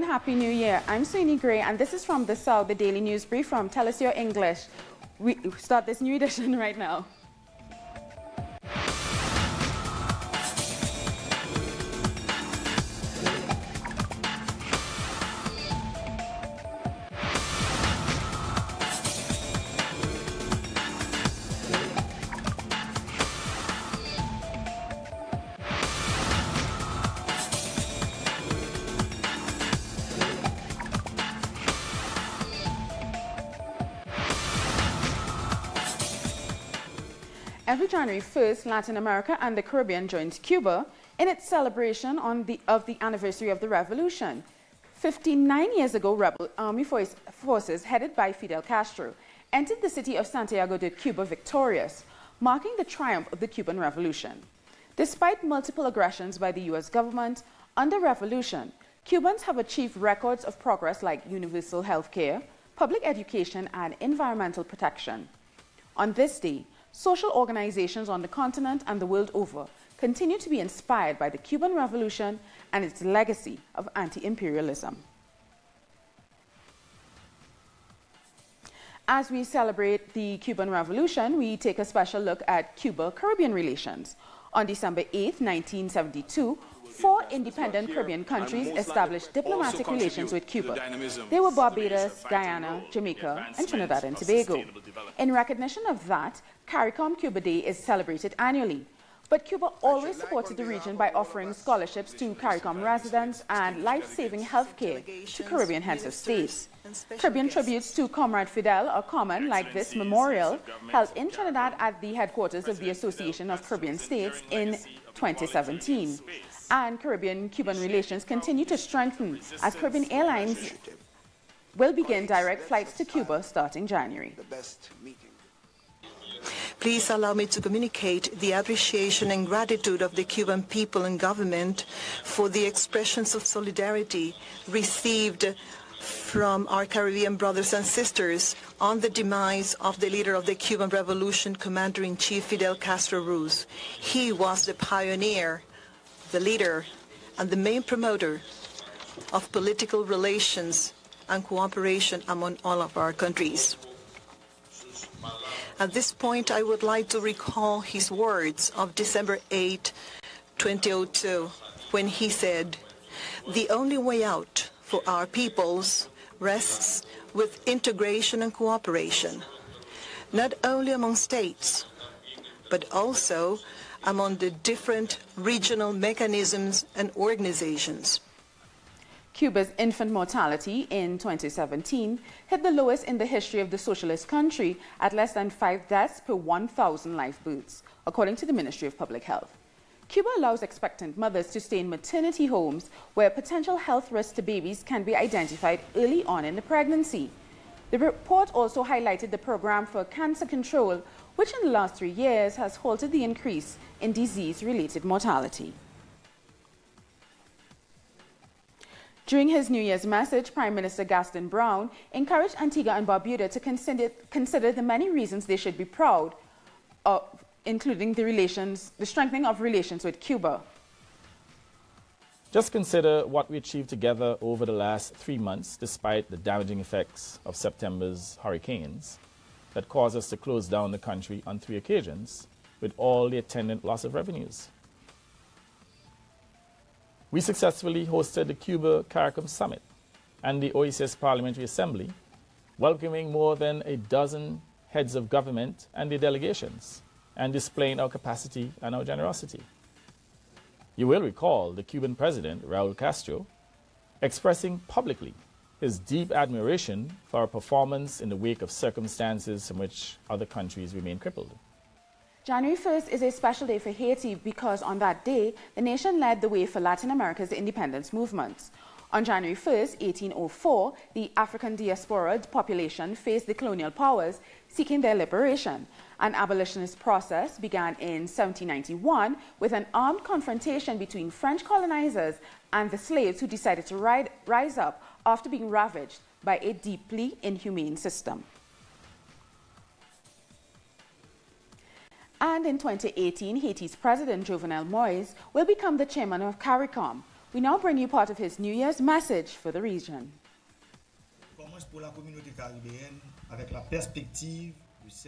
and Happy New Year. I'm Sweeney Gray, and this is from The South, the Daily News Brief from Tell Us Your English. We start this new edition right now. Every January 1st, Latin America and the Caribbean joins Cuba in its celebration of the anniversary of the revolution. 59 years ago, rebel army forces headed by Fidel Castro entered the city of Santiago de Cuba victorious, marking the triumph of the Cuban Revolution. Despite multiple aggressions by the U.S. government, under revolution, Cubans have achieved records of progress like universal health care, public education, and environmental protection. On this day, social organizations on the continent and the world over continue to be inspired by the Cuban Revolution and its legacy of anti-imperialism. As we celebrate the Cuban Revolution, we take a special look at Cuba-Caribbean relations. On December 8, 1972, 4 independent Caribbean countries established diplomatic relations with Cuba. They were Barbados, Guyana, Jamaica, and Trinidad and Tobago. In recognition of that, CARICOM Cuba Day is celebrated annually. But Cuba always supported the region by offering scholarships to CARICOM residents and life-saving health care to Caribbean heads of state. Caribbean tributes to Comrade Fidel are common, like this memorial held in Trinidad at the headquarters of the Association of Caribbean States in 2017. And Caribbean-Cuban relations continue to strengthen as Caribbean Airlines will begin direct flights to Cuba starting January. Please allow me to communicate the appreciation and gratitude of the Cuban people and government for the expressions of solidarity received from our Caribbean brothers and sisters on the demise of the leader of the Cuban Revolution, Commander-in-Chief Fidel Castro Ruz. He was the pioneer, the leader, and the main promoter of political relations and cooperation among all of our countries. At this point, I would like to recall his words of December 8, 2002, when he said, "The only way out for our peoples rests with integration and cooperation, not only among states, but also among the different regional mechanisms and organizations." Cuba's infant mortality in 2017 hit the lowest in the history of the socialist country at less than 5 deaths per 1,000 live births, according to the Ministry of Public Health. Cuba allows expectant mothers to stay in maternity homes where potential health risks to babies can be identified early on in the pregnancy. The report also highlighted the program for cancer control, which in the last 3 years has halted the increase in disease-related mortality. During his New Year's message, Prime Minister Gaston Brown encouraged Antigua and Barbuda to consider the many reasons they should be proud of, including the strengthening of relations with Cuba. Just consider what we achieved together over the last 3 months, despite the damaging effects of September's hurricanes that caused us to close down the country on 3 occasions, with all the attendant loss of revenues. We successfully hosted the Cuba-CARICOM Summit and the OASIS Parliamentary Assembly, welcoming more than a dozen heads of government and their delegations, and displaying our capacity and our generosity. You will recall the Cuban president, Raul Castro, expressing publicly his deep admiration for our performance in the wake of circumstances in which other countries remain crippled. January 1st is a special day for Haiti because on that day, the nation led the way for Latin America's independence movements. On January 1st, 1804, the African diaspora population faced the colonial powers seeking their liberation. An abolitionist process began in 1791 with an armed confrontation between French colonizers and the slaves who decided to rise up after being ravaged by a deeply inhumane system. And in 2018, Haiti's President Jovenel Moïse will become the chairman of CARICOM, We now bring you part of his New Year's message for the region.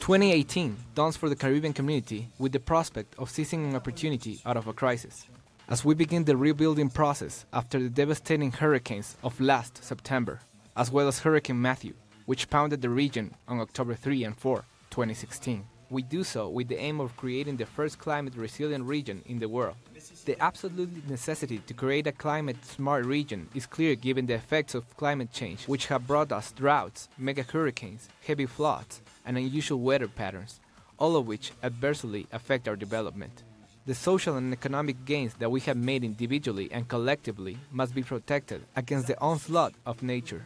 2018 dawns for the Caribbean community with the prospect of seizing an opportunity out of a crisis, as we begin the rebuilding process after the devastating hurricanes of last September, as well as Hurricane Matthew, which pounded the region on October 3 and 4, 2016. We do so with the aim of creating the first climate-resilient region in the world. The absolute necessity to create a climate-smart region is clear given the effects of climate change, which have brought us droughts, mega hurricanes, heavy floods, and unusual weather patterns, all of which adversely affect our development. The social and economic gains that we have made individually and collectively must be protected against the onslaught of nature.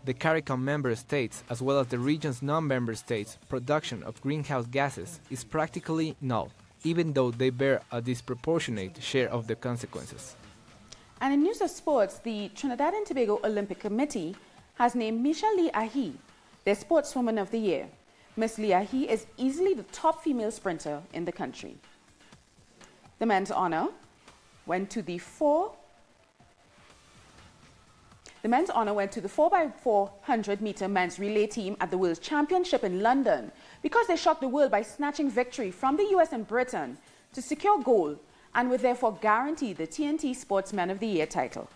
The CARICOM member states, as well as the region's non-member states' production of greenhouse gases is practically null, even though they bear a disproportionate share of the consequences. And in news of sports, the Trinidad and Tobago Olympic Committee has named Misha Lee Ahi their Sportswoman of the Year. Miss Lee Ahi is easily the top female sprinter in the country. The men's honor went to the 4x400 meter men's relay team at the World Championship in London because they shocked the world by snatching victory from the US and Britain to secure gold and were therefore guaranteed the TNT Sportsman of the Year title.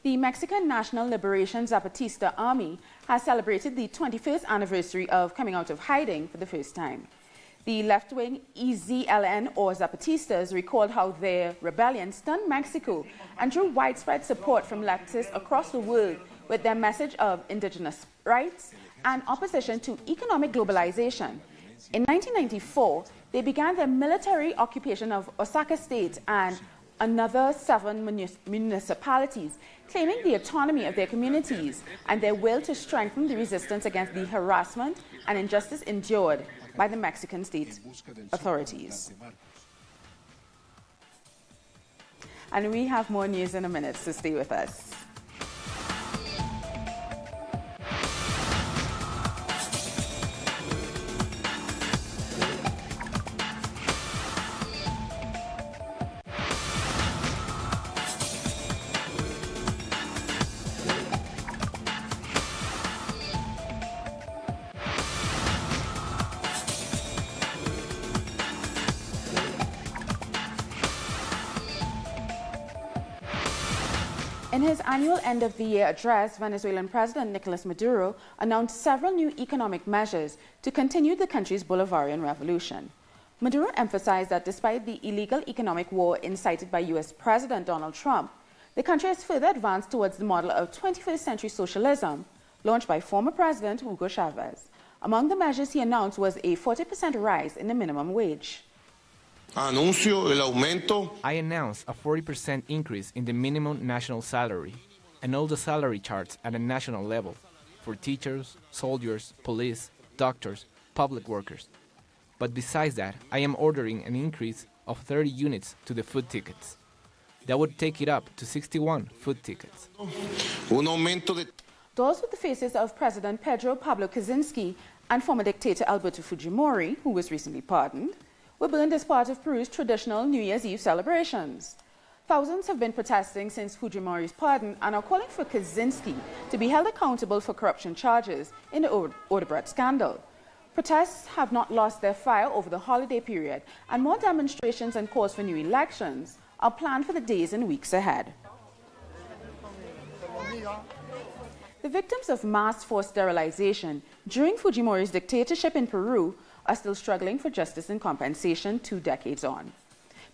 The Mexican National Liberation Zapatista Army has celebrated the 21st anniversary of coming out of hiding for the first time. The left-wing EZLN or Zapatistas recalled how their rebellion stunned Mexico and drew widespread support from leftists across the world with their message of indigenous rights and opposition to economic globalization. In 1994, they began their military occupation of Osaka State and another 7 municipalities, claiming the autonomy of their communities and their will to strengthen the resistance against the harassment and injustice endured by the Mexican state authorities. And we have more news in a minute, so stay with us. In his annual end-of-the-year address, Venezuelan President Nicolas Maduro announced several new economic measures to continue the country's Bolivarian revolution. Maduro emphasized that despite the illegal economic war incited by U.S. President Donald Trump, the country has further advanced towards the model of 21st century socialism launched by former President Hugo Chavez. Among the measures he announced was a 40% rise in the minimum wage. I announced a 40% increase in the minimum national salary and all the salary charts at a national level for teachers, soldiers, police, doctors, public workers. But besides that, I am ordering an increase of 30 units to the food tickets. That would take it up to 61 food tickets. Those with the faces of President Pedro Pablo Kaczynski and former dictator Alberto Fujimori, who was recently pardoned, were burned as part of Peru's traditional New Year's Eve celebrations. Thousands have been protesting since Fujimori's pardon and are calling for Kaczynski to be held accountable for corruption charges in the Odebrecht scandal. Protests have not lost their fire over the holiday period, and more demonstrations and calls for new elections are planned for the days and weeks ahead. The victims of mass forced sterilization during Fujimori's dictatorship in Peru are still struggling for justice and compensation 2 decades on.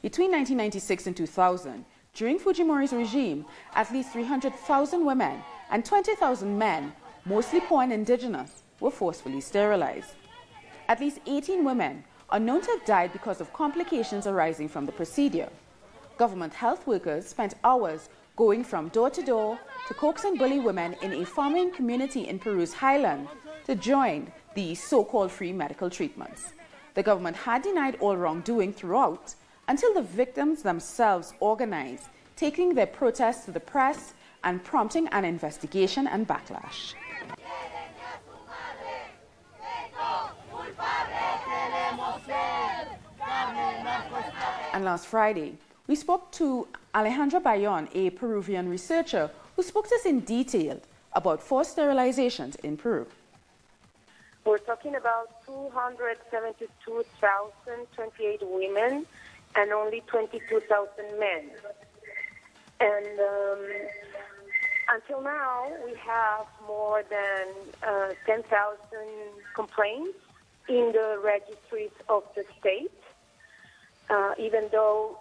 Between 1996 and 2000, during Fujimori's regime, at least 300,000 women and 20,000 men, mostly poor and indigenous, were forcefully sterilized. At least 18 women are known to have died because of complications arising from the procedure. Government health workers spent hours going from door to door to coax and bully women in a farming community in Peru's highland to join the so-called free medical treatments. The government had denied all wrongdoing throughout until the victims themselves organized, taking their protests to the press and prompting an investigation and backlash. And last Friday, we spoke to Alejandra Bayon, a Peruvian researcher, who spoke to us in detail about forced sterilizations in Peru. We're talking about 272,028 women and only 22,000 men. And until now, we have more than 10,000 complaints in the registries of the state, even though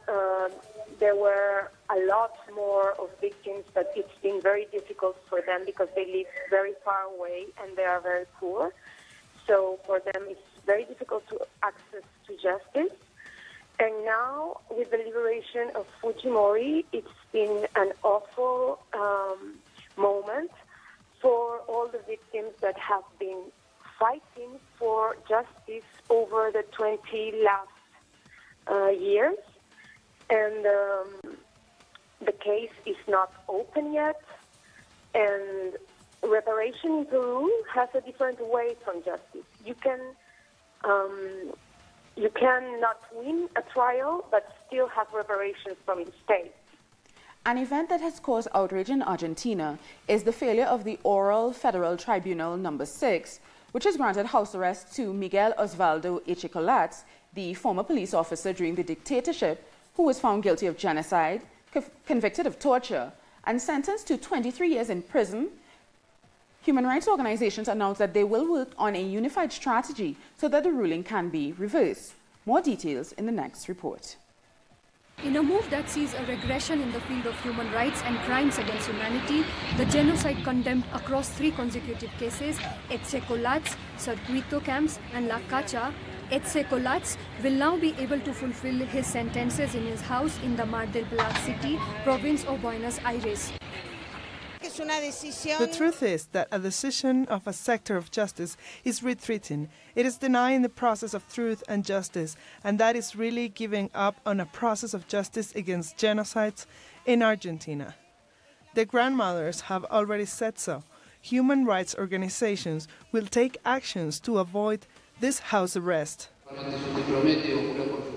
there were a lot more of victims, but it's been very difficult for them because they live very far away and they are very poor. So for them, it's very difficult to access to justice. And now, with the liberation of Fujimori, it's been an awful moment for all the victims that have been fighting for justice over the 20 last years. And the case is not open yet. And reparation in Peru has a different way from justice. You cannot win a trial, but still have reparations from the state. An event that has caused outrage in Argentina is the failure of the Oral Federal Tribunal No. 6, which has granted house arrest to Miguel Osvaldo Echecolatz, the former police officer during the dictatorship, who was found guilty of genocide, convicted of torture, and sentenced to 23 years in prison. Human rights organizations announced that they will work on a unified strategy so that the ruling can be reversed. More details in the next report. In a move that sees a regression in the field of human rights and crimes against humanity, the genocide condemned across 3 consecutive cases, Echecolatz, Circuito camps and La Cacha, Echecolatz will now be able to fulfill his sentences in his house in the Mar del Plata city, province of Buenos Aires. The truth is that a decision of a sector of justice is retreating. It is denying the process of truth and justice, and that is really giving up on a process of justice against genocides in Argentina. The grandmothers have already said so. Human rights organizations will take actions to avoid this house arrest.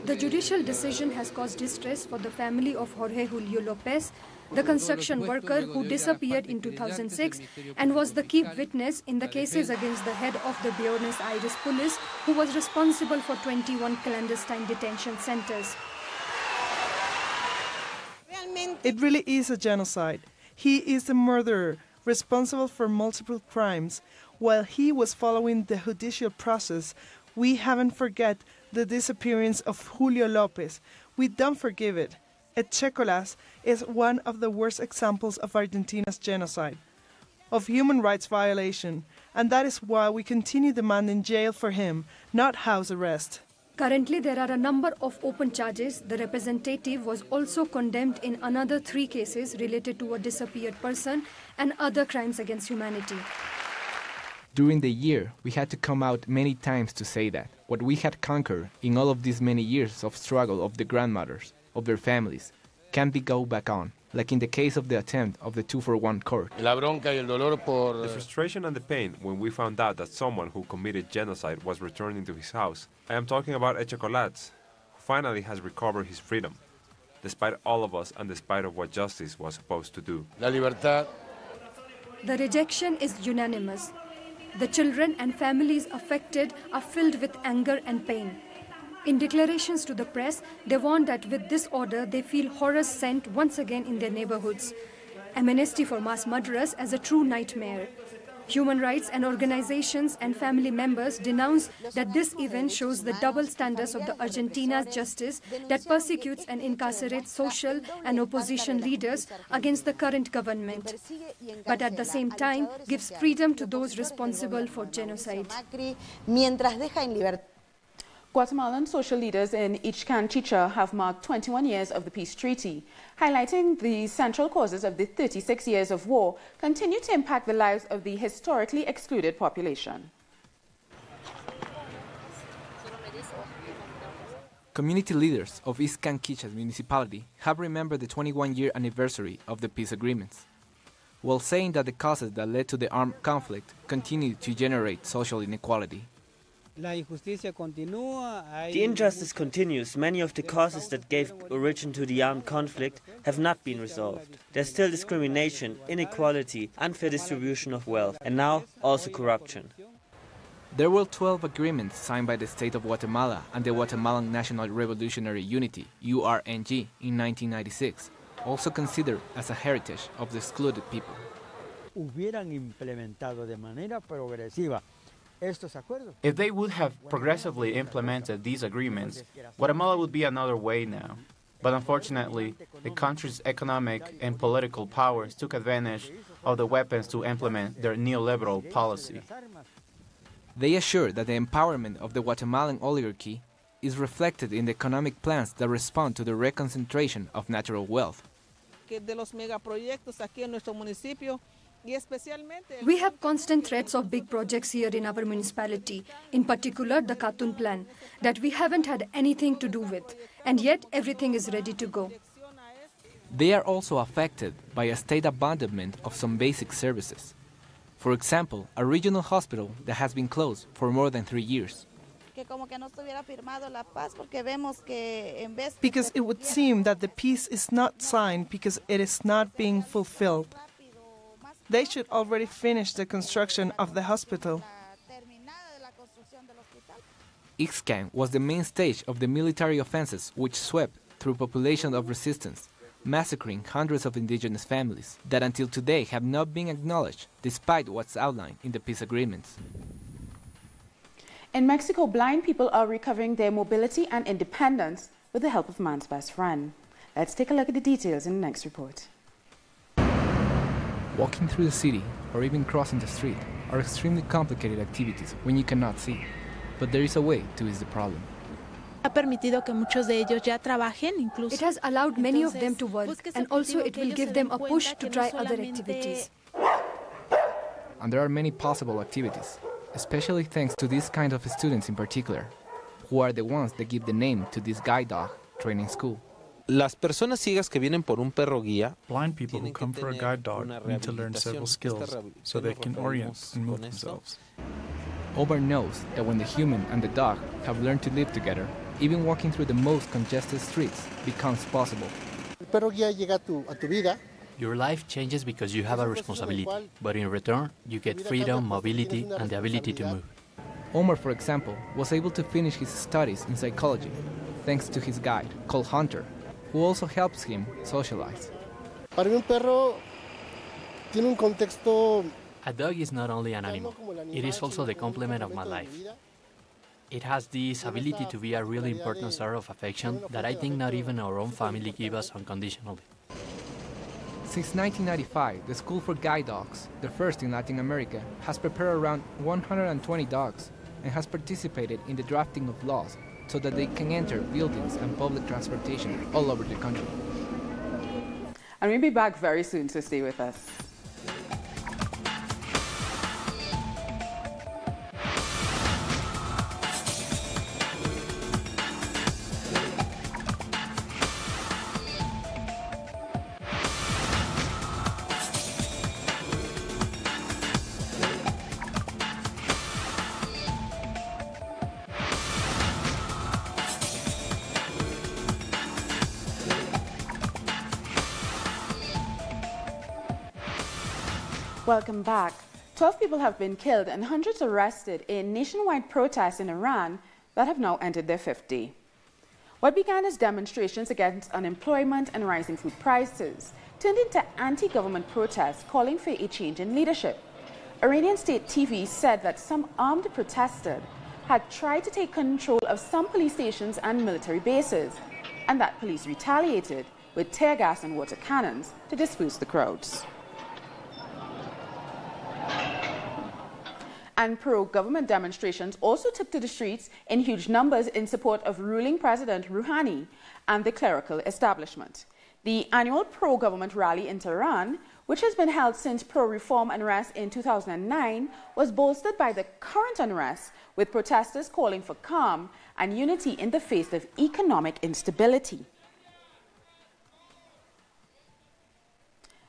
The judicial decision has caused distress for the family of Jorge Julio Lopez, the construction worker who disappeared in 2006 and was the key witness in the cases against the head of the Buenos Aires police, who was responsible for 21 clandestine detention centers. It really is a genocide. He is a murderer, responsible for multiple crimes. While he was following the judicial process, we haven't forget the disappearance of Julio Lopez. We don't forgive it. Echecolatz is one of the worst examples of Argentina's genocide, of human rights violation, and that is why we continue demanding jail for him, not house arrest. Currently, there are a number of open charges. The representative was also condemned in another 3 cases related to a disappeared person and other crimes against humanity. During the year, we had to come out many times to say that what we had conquered in all of these many years of struggle of the grandmothers, of their families, can be go back on, like in the case of the attempt of the 2-for-1 court. The frustration and the pain when we found out that someone who committed genocide was returning to his house. I am talking about Echecolatz, who finally has recovered his freedom, despite all of us and despite of what justice was supposed to do. The rejection is unanimous. The children and families affected are filled with anger and pain. In declarations to the press, they warn that with this order, they feel horror sent once again in their neighborhoods. Amnesty for mass murderers as a true nightmare. Human rights and organizations and family members denounce that this event shows the double standards of the Argentina's justice that persecutes and incarcerates social and opposition leaders against the current government, but at the same time gives freedom to those responsible for genocide. Guatemalan social leaders in Ixcan Chicha have marked 21 years of the peace treaty, highlighting the central causes of the 36 years of war continue to impact the lives of the historically excluded population. Community leaders of Ixcan Chicha's municipality have remembered the 21-year anniversary of the peace agreements, while saying that the causes that led to the armed conflict continue to generate social inequality. The injustice continues. Many of the causes that gave origin to the armed conflict have not been resolved. There's still discrimination, inequality, unfair distribution of wealth, and now also corruption. There were 12 agreements signed by the state of Guatemala and the Guatemalan National Revolutionary Unity, URNG, in 1996, also considered as a heritage of the excluded people. If they would have progressively implemented these agreements, Guatemala would be another way now. But unfortunately, the country's economic and political powers took advantage of the weapons to implement their neoliberal policy. They assure that the empowerment of the Guatemalan oligarchy is reflected in the economic plans that respond to the reconcentration of natural wealth. We have constant threats of big projects here in our municipality, in particular the Katun plan, that we haven't had anything to do with, and yet everything is ready to go. They are also affected by a state abandonment of some basic services. For example, a regional hospital that has been closed for more than 3 years. Because it would seem that the peace is not signed because it is not being fulfilled. They should already finish the construction of the hospital. Ixcan was the main stage of the military offenses which swept through population of resistance, massacring hundreds of indigenous families that until today have not been acknowledged despite what's outlined in the peace agreements. In Mexico, blind people are recovering their mobility and independence with the help of man's best friend. Let's take a look at the details in the next report. Walking through the city or even crossing the street are extremely complicated activities when you cannot see, but there is a way to ease the problem. It has allowed many of them to work, and also it will give them a push to try other activities. And there are many possible activities, especially thanks to these kind of students in particular, who are the ones that give the name to this guide dog training school. Las personas ciegas que vienen por un perro guía. Blind people who come for a guide dog need to learn several skills so they can orient and move themselves. Omar knows that when the human and the dog have learned to live together, even walking through the most congested streets becomes possible. Your life changes because you have a responsibility, but in return, you get freedom, mobility, and the ability to move. Omar, for example, was able to finish his studies in psychology thanks to his guide, called Hunter, who also helps him socialize. A dog is not only an animal, it is also the complement of my life. It has this ability to be a really important source of affection that I think not even our own family gives us unconditionally. Since 1995, the School for Guide Dogs, the first in Latin America, has prepared around 120 dogs and has participated in the drafting of laws so that they can enter buildings and public transportation all over the country. And we'll be back very soon, so stay with us. Welcome back. 12 people have been killed and hundreds arrested in nationwide protests in Iran that have now entered their fifth day. What began as demonstrations against unemployment and rising food prices turned into anti-government protests calling for a change in leadership. Iranian state TV said that some armed protesters had tried to take control of some police stations and military bases, and that police retaliated with tear gas and water cannons to disperse the crowds. And pro-government demonstrations also took to the streets in huge numbers in support of ruling President Rouhani and the clerical establishment. The annual pro-government rally in Tehran, which has been held since pro-reform unrest in 2009, was bolstered by the current unrest, with protesters calling for calm and unity in the face of economic instability.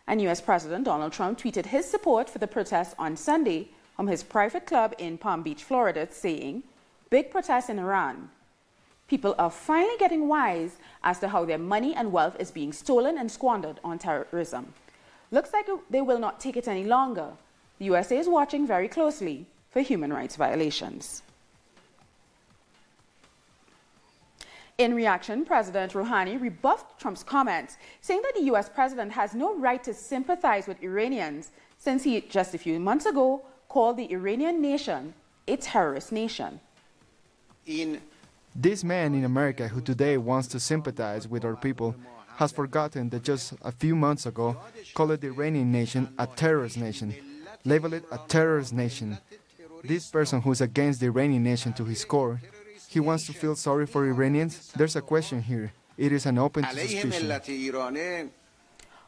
And U.S. President Donald Trump tweeted his support for the protests on Sunday from his private club in Palm Beach, Florida, saying, big protests in Iran. People are finally getting wise as to how their money and wealth is being stolen and squandered on terrorism. Looks like they will not take it any longer. The USA is watching very closely for human rights violations. In reaction, President Rouhani rebuffed Trump's comments, saying that the US president has no right to sympathize with Iranians, since he, just a few months ago, called the Iranian nation a terrorist nation. This man in America who today wants to sympathize with our people has forgotten that just a few months ago called the Iranian nation a terrorist nation, labeled it a terrorist nation. This person who is against the Iranian nation to his core, he wants to feel sorry for Iranians? There's a question here. It is an open to suspicion.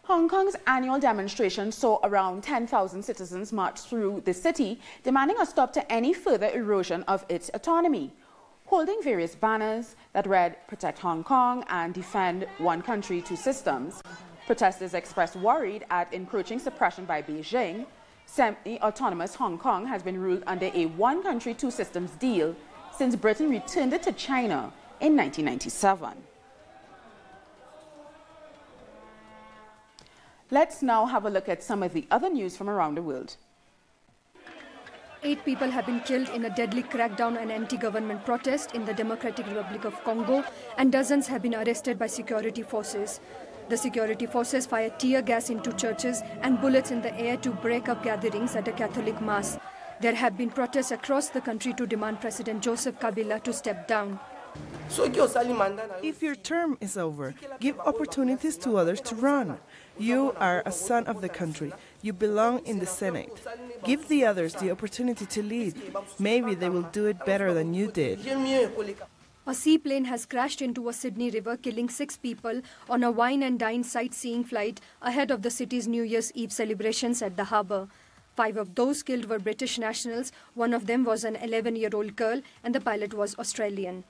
Hong Kong's annual demonstration saw around 10,000 citizens march through the city, demanding a stop to any further erosion of its autonomy. Holding various banners that read "Protect Hong Kong" and "Defend One Country, Two Systems," protesters expressed worry at encroaching suppression by Beijing. Semi-autonomous Hong Kong has been ruled under a one country, two systems deal since Britain returned it to China in 1997. Let's now have a look at some of the other news from around the world. 8 people have been killed in a deadly crackdown and anti-government protest in the Democratic Republic of Congo, and dozens have been arrested by security forces. The security forces fired tear gas into churches and bullets in the air to break up gatherings at a Catholic mass. There have been protests across the country to demand President Joseph Kabila to step down. If your term is over, give opportunities to others to run. You are a son of the country. You belong in the Senate. Give the others the opportunity to lead. Maybe they will do it better than you did. A seaplane has crashed into a Sydney river, killing 6 people on a wine and dine sightseeing flight ahead of the city's New Year's Eve celebrations at the harbour. 5 of those killed were British nationals. One of them was an 11-year-old girl, and the pilot was Australian.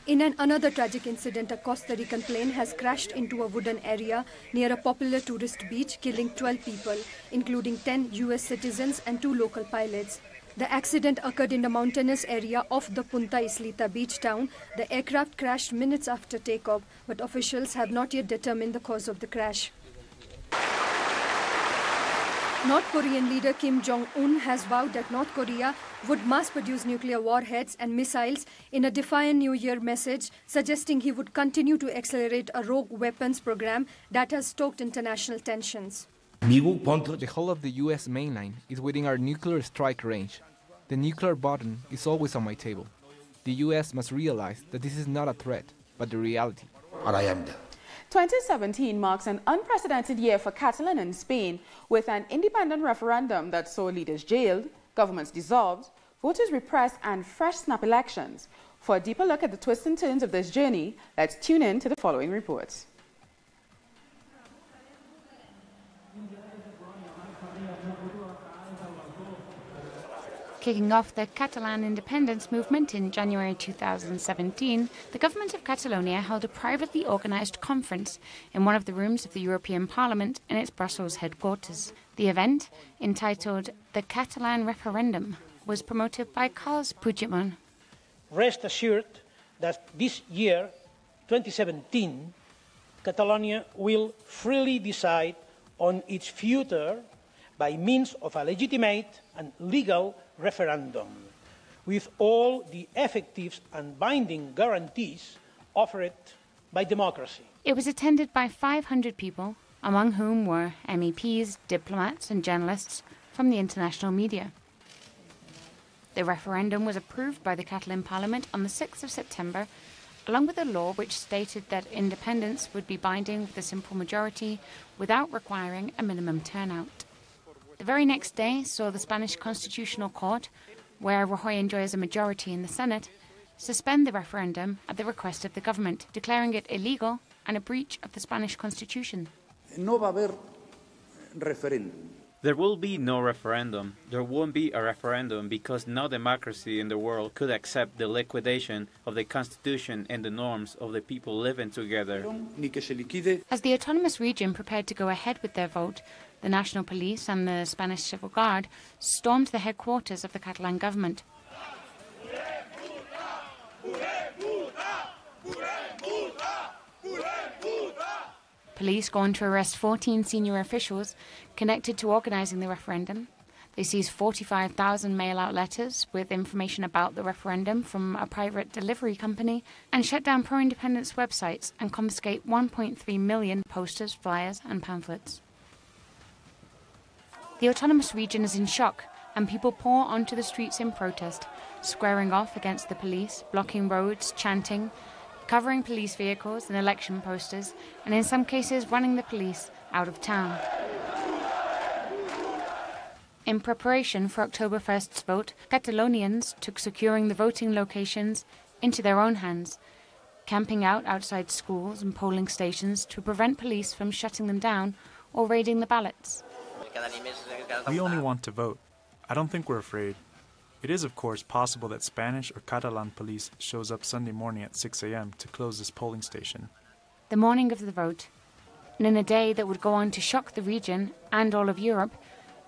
In another tragic incident, a Costa Rican plane has crashed into a wooden area near a popular tourist beach, killing 12 people, including 10 US citizens and 2 local pilots. The accident occurred in the mountainous area of the Punta Islita beach town. The aircraft crashed minutes after takeoff, but officials have not yet determined the cause of the crash. North Korean leader Kim Jong-un has vowed that North Korea would mass-produce nuclear warheads and missiles in a defiant New Year message, suggesting he would continue to accelerate a rogue weapons program that has stoked international tensions. The whole of the US mainland is within our nuclear strike range. The nuclear button is always on my table. The US must realize that this is not a threat, but the reality. 2017 marks an unprecedented year for Catalonia in Spain, with an independent referendum that saw leaders jailed, governments dissolved, voters repressed, and fresh snap elections. For a deeper look at the twists and turns of this journey, let's tune in to the following reports. Kicking off the Catalan independence movement in January 2017, the government of Catalonia held a privately organised conference in one of the rooms of the European Parliament in its Brussels headquarters. The event, entitled The Catalan Referendum, was promoted by Carles Puigdemont. Rest assured that this year, 2017, Catalonia will freely decide on its future by means of a legitimate and legal referendum, with all the effective and binding guarantees offered by democracy. It was attended by 500 people, among whom were MEPs, diplomats and journalists from the international media. The referendum was approved by the Catalan Parliament on the 6th of September, along with a law which stated that independence would be binding with a simple majority without requiring a minimum turnout. The very next day saw the Spanish Constitutional Court, where Rajoy enjoys a majority in the Senate, suspend the referendum at the request of the government, declaring it illegal and a breach of the Spanish Constitution. No va a haber referéndum. There will be no referendum. There won't be a referendum because no democracy in the world could accept the liquidation of the constitution and the norms of the people living together. As the autonomous region prepared to go ahead with their vote, the National Police and the Spanish Civil Guard stormed the headquarters of the Catalan government. Police go on to arrest 14 senior officials connected to organising the referendum. They seize 45,000 mail-out letters with information about the referendum from a private delivery company and shut down pro-independence websites and confiscate 1.3 million posters, flyers and pamphlets. The autonomous region is in shock and people pour onto the streets in protest, squaring off against the police, blocking roads, chanting, covering police vehicles and election posters, and in some cases running the police out of town. In preparation for October 1st's vote, Catalonians took securing the voting locations into their own hands, camping out outside schools and polling stations to prevent police from shutting them down or raiding the ballots. We only want to vote. I don't think we're afraid. It is, of course, possible that Spanish or Catalan police shows up Sunday morning at 6 a.m. to close this polling station. The morning of the vote, and in a day that would go on to shock the region and all of Europe,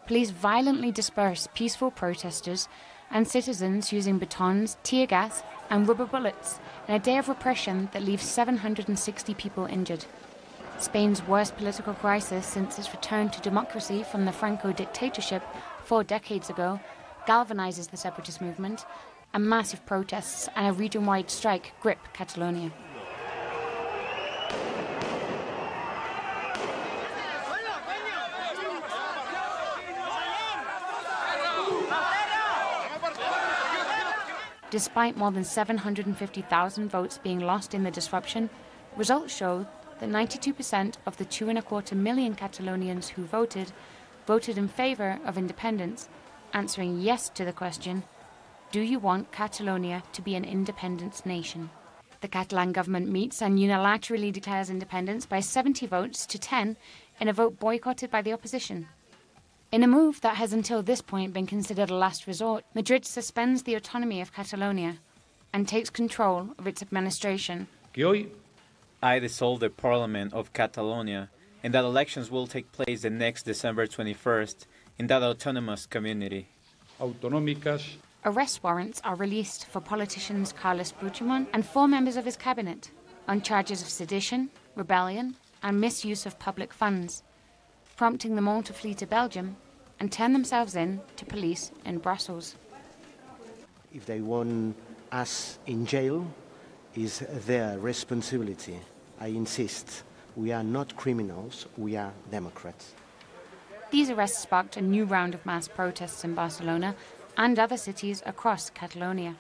police violently disperse peaceful protesters and citizens using batons, tear gas and rubber bullets in a day of repression that leaves 760 people injured. Spain's worst political crisis since its return to democracy from the Franco dictatorship 4 decades ago galvanizes the separatist movement, and massive protests and a region-wide strike grip Catalonia. Despite more than 750,000 votes being lost in the disruption, results show that 92% of the 2.25 million Catalonians who voted in favour of independence, answering yes to the question, do you want Catalonia to be an independent nation? The Catalan government meets and unilaterally declares independence by 70 votes to 10 in a vote boycotted by the opposition. In a move that has until this point been considered a last resort, Madrid suspends the autonomy of Catalonia and takes control of its administration. I dissolve the Parliament of Catalonia and that elections will take place the next December 21st in that autonomous community. Arrest warrants are released for politicians Carles Puigdemont and 4 members of his cabinet on charges of sedition, rebellion and misuse of public funds, prompting them all to flee to Belgium and turn themselves in to police in Brussels. If they want us in jail, is their responsibility. I insist, we are not criminals, we are democrats. These arrests sparked a new round of mass protests in Barcelona and other cities across Catalonia.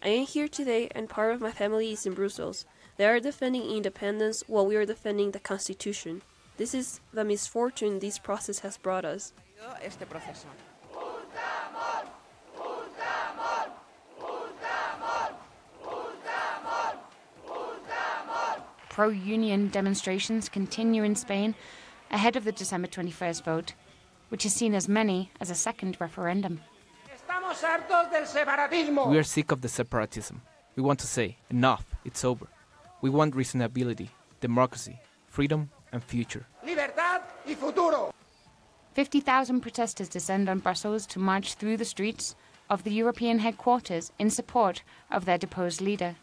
I am here today and part of my family is in Brussels. They are defending independence while we are defending the Constitution. This is the misfortune this process has brought us. Pro-union demonstrations continue in Spain ahead of the December 21st vote, which is seen as many as a second referendum. We are sick of the separatism. We want to say, enough, it's over. We want reasonability, democracy, freedom and future. 50,000 protesters descend on Brussels to march through the streets of the European headquarters in support of their deposed leader.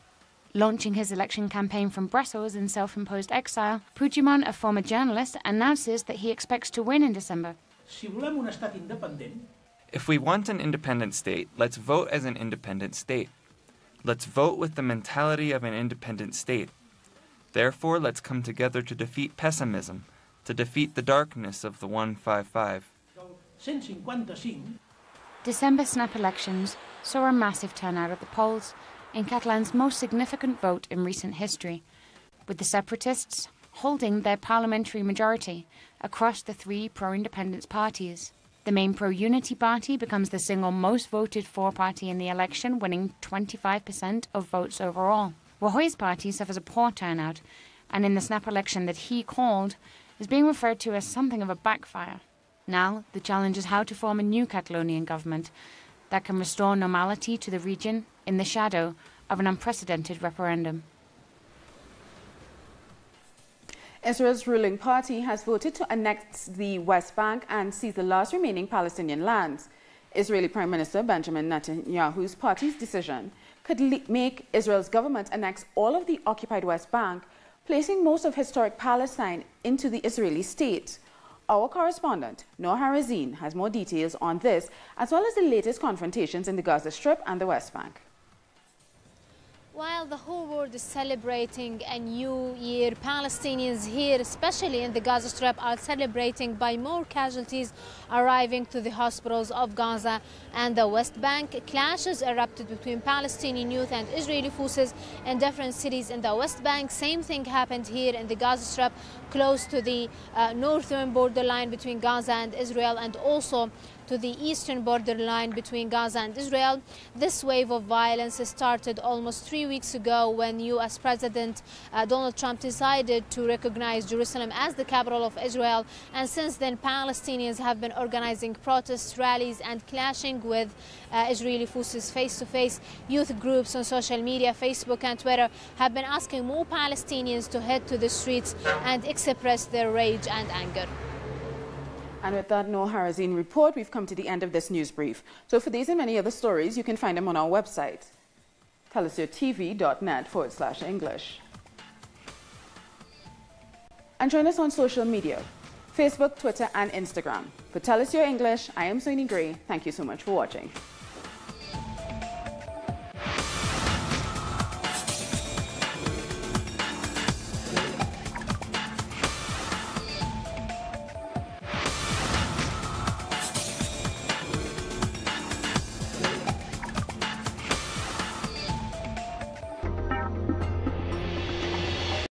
Launching his election campaign from Brussels in self-imposed exile, Puigdemont, a former journalist, announces that he expects to win in December. If we want an independent state, let's vote as an independent state. Let's vote with the mentality of an independent state. Therefore, let's come together to defeat pessimism, to defeat the darkness of the 155. December snap elections saw a massive turnout at the polls in Catalan's most significant vote in recent history, with the separatists holding their parliamentary majority across the 3 pro-independence parties. The main pro-unity party becomes the single most voted for party in the election, winning 25% of votes overall. Rajoy's party suffers a poor turnout, and in the snap election that he called is being referred to as something of a backfire. Now, the challenge is how to form a new Catalonian government that can restore normality to the region in the shadow of an unprecedented referendum. Israel's ruling party has voted to annex the West Bank and seize the last remaining Palestinian lands. Israeli Prime Minister Benjamin Netanyahu's party's decision could make Israel's government annex all of the occupied West Bank, placing most of historic Palestine into the Israeli state. Our correspondent, Noor Harazin, has more details on this, as well as the latest confrontations in the Gaza Strip and the West Bank. While the whole world is celebrating a new year, Palestinians here, especially in the Gaza Strip, are celebrating by more casualties arriving to the hospitals of Gaza and the West Bank. Clashes erupted between Palestinian youth and Israeli forces in different cities in the West Bank. Same thing happened here in the Gaza Strip, close to the northern borderline between Gaza and Israel, and also to the eastern borderline between Gaza and Israel. This wave of violence started almost 3 weeks ago when U.S. President Donald Trump decided to recognize Jerusalem as the capital of Israel. And since then, Palestinians have been organizing protests, rallies, and clashing with Israeli forces face-to-face. Youth groups on social media, Facebook and Twitter, have been asking more Palestinians to head to the streets and express their rage and anger. And with that Noor Harazin report, we've come to the end of this news brief. So for these and many other stories, you can find them on our website, telesiotv.net/English. And join us on social media, Facebook, Twitter, and Instagram. For Telesio English, I am Soini Gray. Thank you so much for watching.